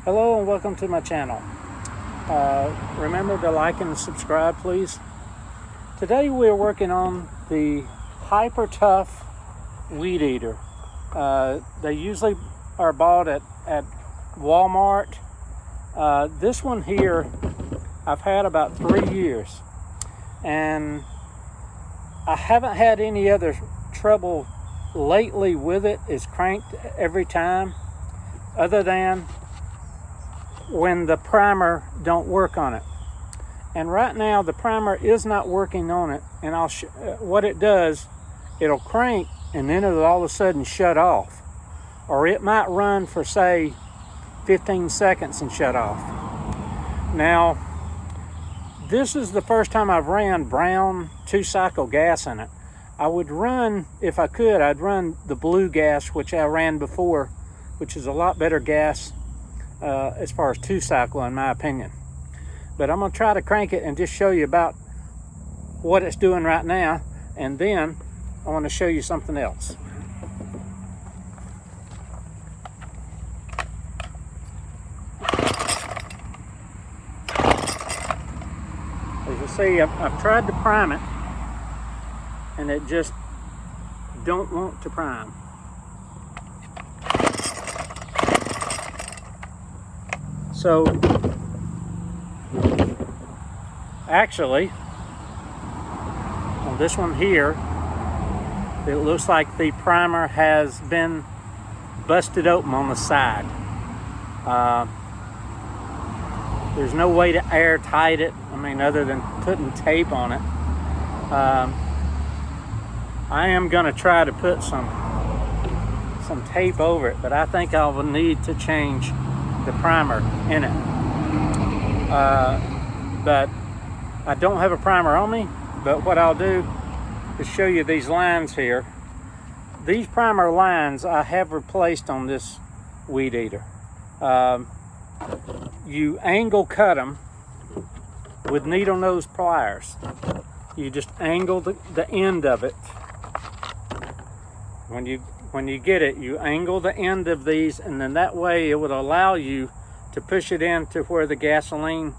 Hello and welcome to my channel. Remember to like and subscribe, please. Today we're working on the Hyper Tough Weedeater. They usually are bought at Walmart. This one here I've had about 3 years, and I haven't had any other trouble lately with it. It's cranked every time, other than when the primer don't work on it. And right now the primer is not working on it, and what it does, it'll crank and then it'll all of a sudden shut off, or it might run for say 15 seconds and shut off. Now this is the first time I've ran brown 2-cycle gas in it. I would run, if I could, I'd run the blue gas, which I ran before, which is a lot better gas as far as 2-cycle in my opinion. But I'm going to try to crank it and just show you about what it's doing right now, and then I want to show you something else. As you see, I've tried to prime it and it just don't want to prime. So actually on this one here, it looks like the primer has been busted open on the side. There's no way to airtight it, other than putting tape on it. I am going to try to put some tape over it, but I think I will need to change the primer in it. But I don't have a primer on me, but what I'll do is show you these lines here. These primer lines I have replaced on this Weedeater. You angle cut them with needle nose pliers. You just angle the end of it. When you get it, you angle the end of these, and then that way it would allow you to push it into where the gasoline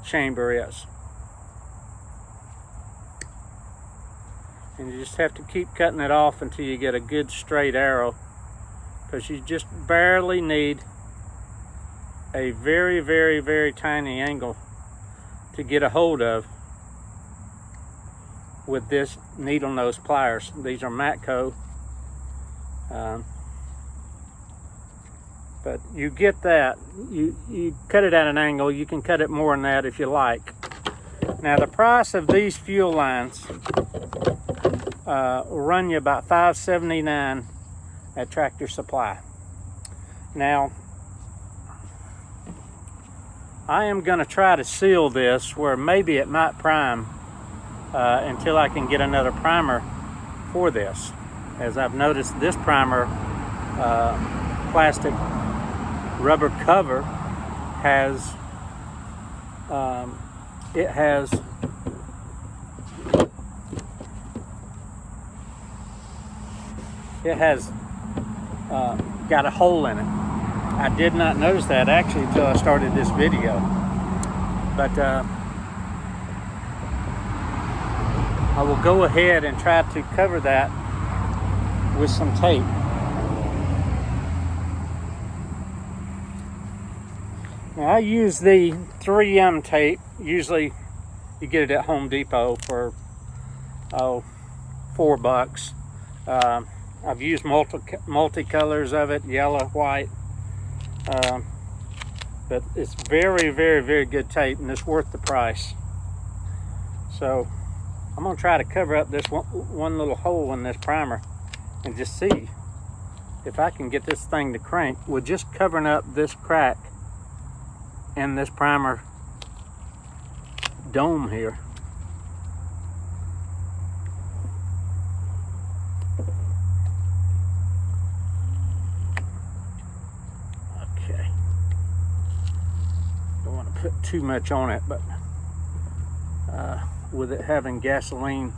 chamber is. And you just have to keep cutting it off until you get a good straight arrow, because you just barely need a very, very, very tiny angle to get a hold of with this needle nose pliers. These are Matco. But you get that, you cut it at an angle. You can cut it more than that if you like. Now the price of these fuel lines will run you about $5.79 at Tractor Supply. Now I am going to try to seal this where maybe it might prime until I can get another primer for this. As I've noticed, this primer plastic rubber cover has got a hole in it. I did not notice that actually until I started this video, but I will go ahead and try to cover that with some tape. Now I use the 3M tape. Usually you get it at Home Depot for $4. I've used multicolors of it, yellow, white, but it's very, very, very good tape, and it's worth the price. So I'm going to try to cover up this one little hole in this primer and just see if I can get this thing to crank with just covering up this crack in this primer dome here. Okay, don't want to put too much on it, but with it having gasoline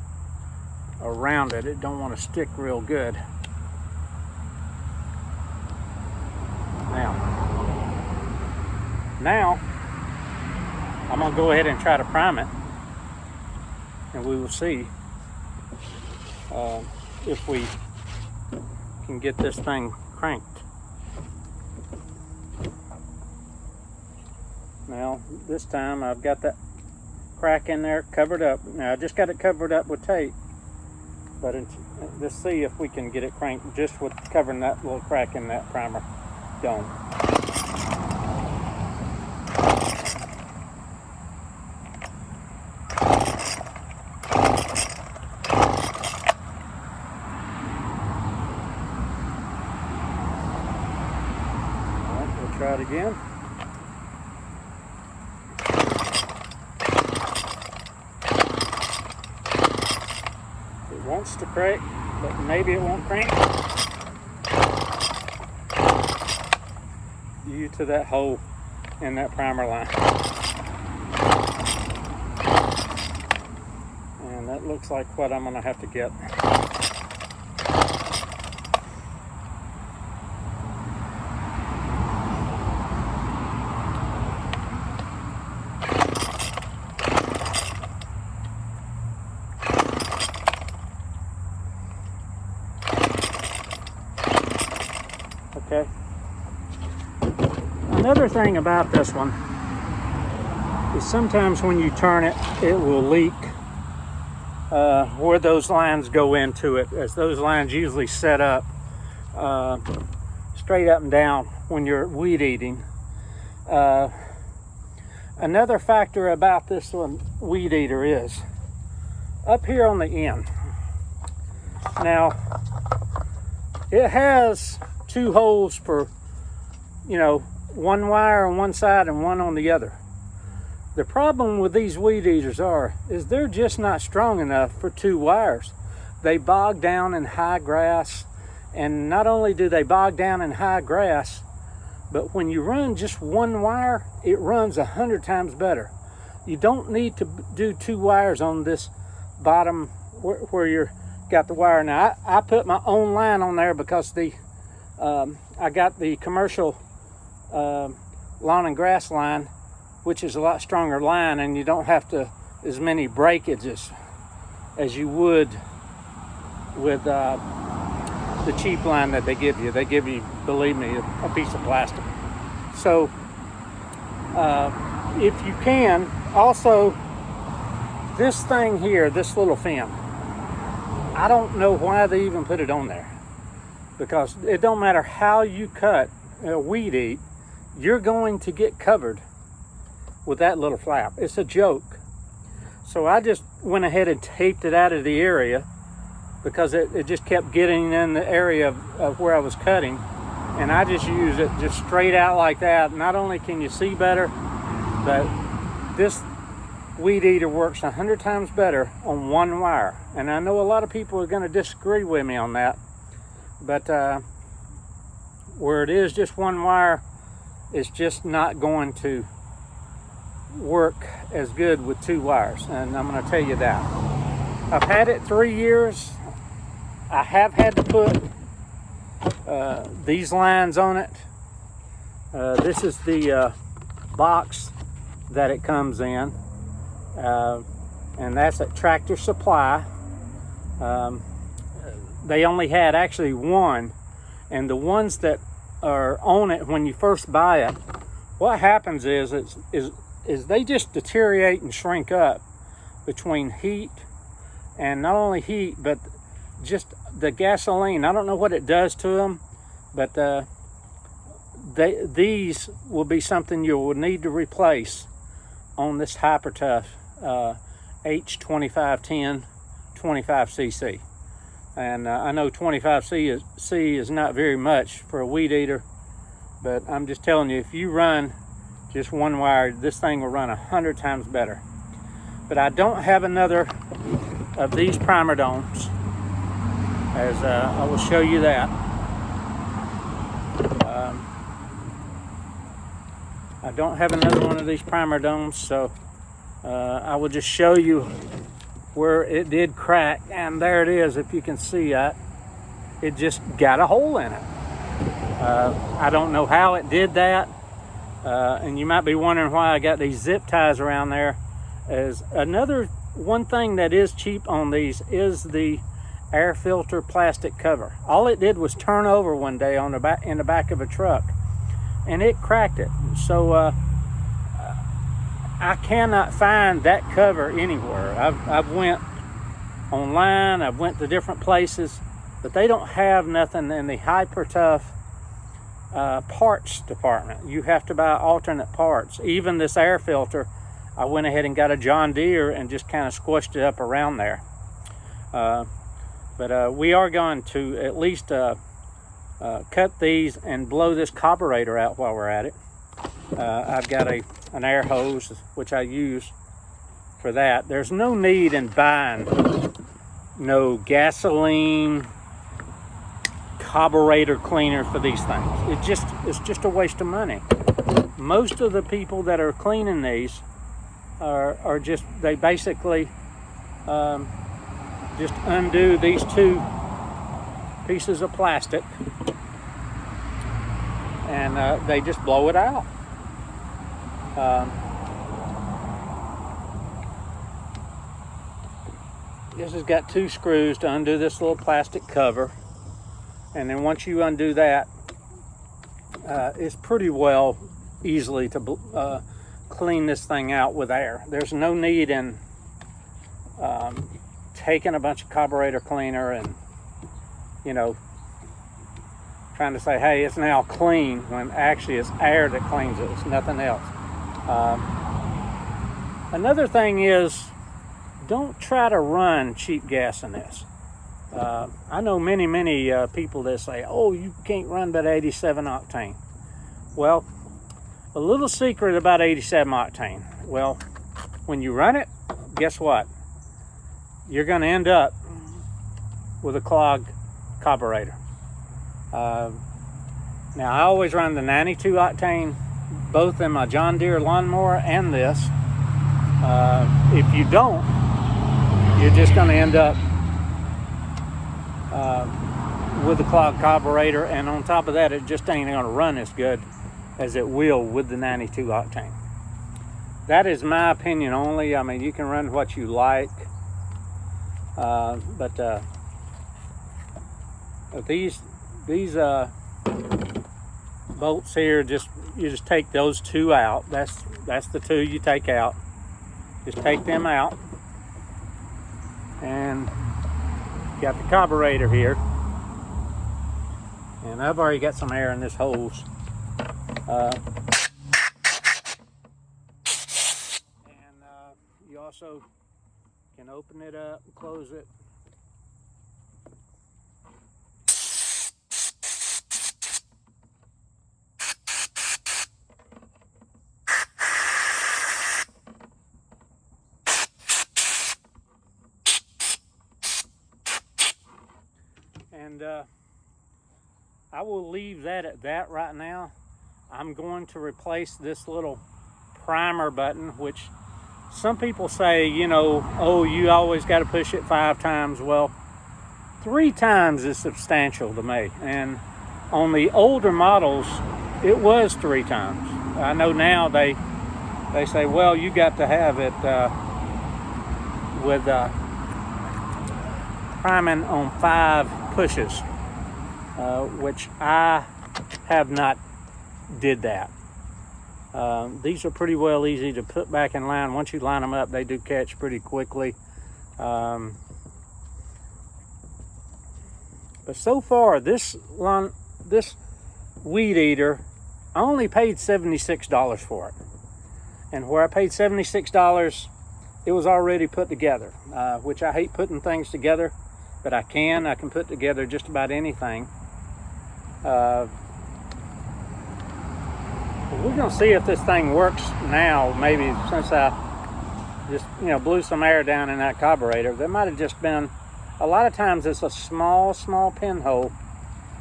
around it, it don't want to stick real good. Now Now, I'm gonna go ahead and try to prime it, and we will see if we can get this thing cranked. Now, this time I've got that crack in there covered up. Now, I just got it covered up with tape, but let's see if we can get it cranked just with covering that little crack in that primer dome. All right, we'll try it again. Wants to crank, but maybe it won't crank due to that hole in that primer line. And that looks like what I'm gonna have to get. Okay. Another thing about this one is sometimes when you turn it, it will leak where those lines go into it, as those lines usually set up straight up and down when you're weed eating. Another factor about this one weed eater is up here on the end. Now, it has two holes for, one wire on one side and one on the other. The problem with these weed eaters is they're just not strong enough for two wires. They bog down in high grass, and not only do they bog down in high grass, but when you run just one wire, it runs 100 times better. You don't need to do two wires on this bottom where you're got the wire. Now, I put my own line on there because I got the commercial lawn and grass line, which is a lot stronger line, and you don't have to as many breakages as you would with the cheap line that they give you. They give you, believe me, a piece of plastic. So if you can, also this thing here, this little fin, I don't know why they even put it on there, because it don't matter how you cut weed eat, you're going to get covered with that little flap. It's a joke. So I just went ahead and taped it out of the area because it just kept getting in the area of where I was cutting, and I just used it just straight out like that. Not only can you see better, but this weed eater works 100 times better on one wire. And I know a lot of people are going to disagree with me on that, but where it is just one wire, it's just not going to work as good with two wires, and I'm going to tell you that. I've had it 3 years. I have had to put these lines on it. This is the box that it comes in, and that's at Tractor Supply. They only had actually one, and the ones that are on it when you first buy it, what happens is they just deteriorate and shrink up between heat, and not only heat, but just the gasoline. I don't know what it does to them, but these will be something you will need to replace on this Hyper Tough H2510 25cc. And I know 25cc is not very much for a weed eater, but I'm just telling you, if you run just one wire, this thing will run 100 times better. But I don't have another of these primer domes, as I will show you that. I don't have another one of these primer domes, so I will just show you where it did crack, and there it is. If you can see that, it just got a hole in it. I don't know how it did that. And you might be wondering why I got these zip ties around there. As another one thing that is cheap on these is the air filter plastic cover. All it did was turn over one day on the back, in the back of a truck, and it cracked it. So I cannot find that cover anywhere. I've went online, I've went to different places, but they don't have nothing in the Hyper Tough parts department. You have to buy alternate parts. Even this air filter, I went ahead and got a John Deere and just kind of squished it up around there. But we are going to at least cut these and blow this carburetor out while we're at it. I've got an air hose, which I use for that. There's no need in buying no gasoline carburetor cleaner for these things. It's just a waste of money. Most of the people that are cleaning these are just, they basically just undo these two pieces of plastic and they just blow it out. This has got two screws to undo this little plastic cover, and then once you undo that, it's pretty well easily to clean this thing out with air. There's no need in taking a bunch of carburetor cleaner and, you know, trying to say, hey, it's now clean, when actually it's air that cleans it. It's nothing else. Another thing is, don't try to run cheap gas in this. I know many people that say, oh, you can't run but 87 octane. Well, a little secret about 87 octane. Well, when you run it, guess what? You're going to end up with a clogged carburetor. Now, I always run the 92 octane, both in my John Deere lawnmower and this. If you don't, you're just going to end up with a clogged carburetor, and on top of that, it just ain't going to run as good as it will with the 92 octane. That is my opinion only. I mean, you can run what you like, but these bolts here, you just take those two out. That's the two you take out. Just take them out, and got the carburetor here, and I've already got some air in this hose. You also can open it up and close it. And I will leave that at that right now. I'm going to replace this little primer button, which some people say, you know, oh, you always got to push it 5 times. Well, 3 times is substantial to me. And on the older models, it was 3 times. I know now they say, well, you got to have it with priming on 5 pushes, which I have not did that. These are pretty well easy to put back in line. Once you line them up, they do catch pretty quickly. But so far, this Weedeater, I only paid $76 for it. And where I paid $76, it was already put together, which I hate putting things together, but I can put together just about anything. We're gonna see if this thing works now. Maybe since I just, you know, blew some air down in that carburetor, there might have just been, a lot of times it's a small pinhole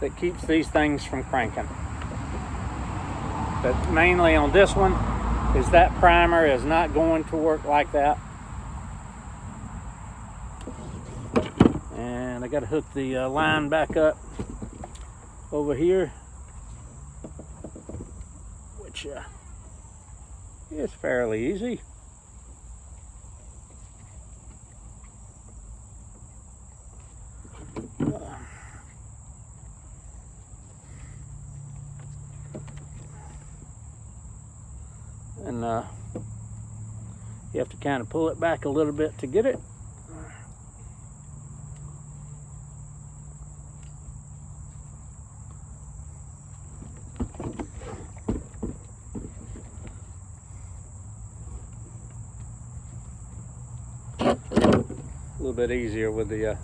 that keeps these things from cranking. But mainly on this one is that primer is not going to work like that. And I got to hook the line back up over here, which It's fairly easy. And you have to kind of pull it back a little bit to get it. A little bit easier with the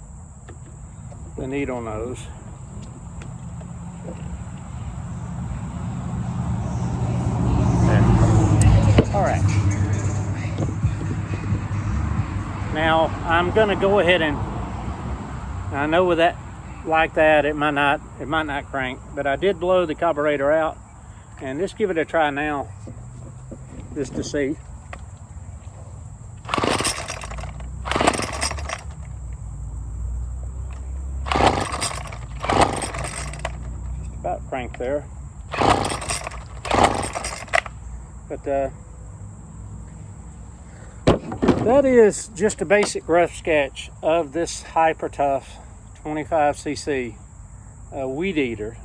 needle nose. All right. Now I'm gonna go ahead and, I know with that like that it might not crank, but I did blow the carburetor out, and just give it a try now, just to see. Just about crank there, but that is just a basic rough sketch of this Hyper Tough 25cc Weedeater.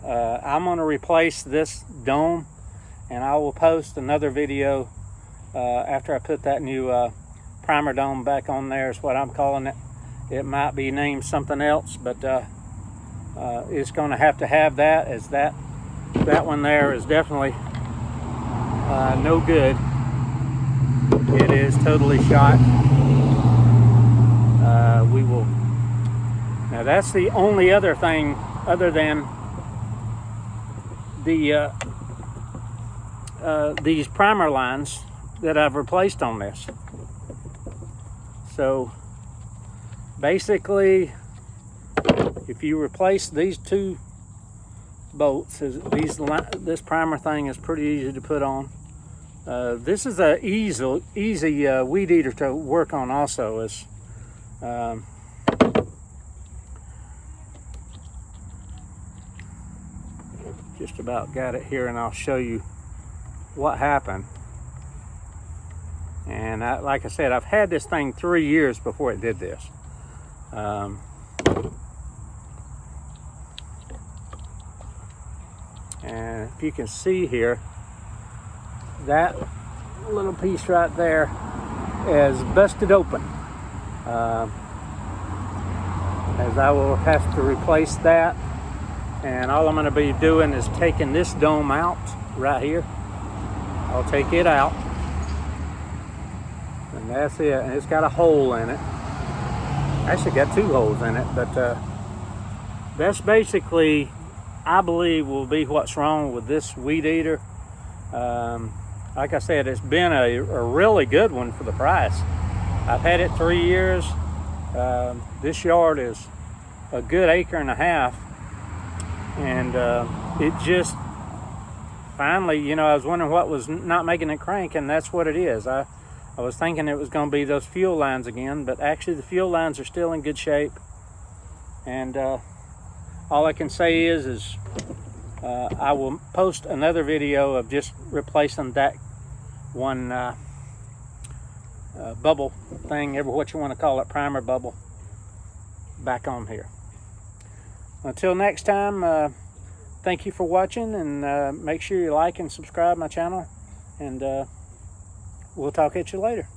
I'm going to replace this dome, and I will post another video after I put that new primer dome back on there, is what I'm calling it. It might be named something else, but it's going to have that, as that one there is definitely no good. It is totally shot. We will. Now that's the only other thing other than the these primer lines that I've replaced on this. So basically, if you replace these two bolts, this primer thing is pretty easy to put on. This is a easy Weedeater to work on also. Is just about got it here, and I'll show you what happened. And like I said, I've had this thing 3 years before it did this. And if you can see here, that little piece right there is busted open, as I will have to replace that. And all I'm going to be doing is taking this dome out right here. I'll take it out, and that's it. And it's got a hole in it. Actually got 2 holes in it, but that's basically, I believe, will be what's wrong with this Weedeater. Like I said, it's been a really good one for the price. I've had it 3 years. This yard is a good 1.5 acres, and it just finally, you know, I was wondering what was not making it crank, and that's what it is. I was thinking it was going to be those fuel lines again, but actually the fuel lines are still in good shape. And all I can say is I will post another video of just replacing that one bubble thing, ever what you want to call it, primer bubble, back on here. Until next time, thank you for watching, and make sure you like and subscribe my channel, and we'll talk at you later.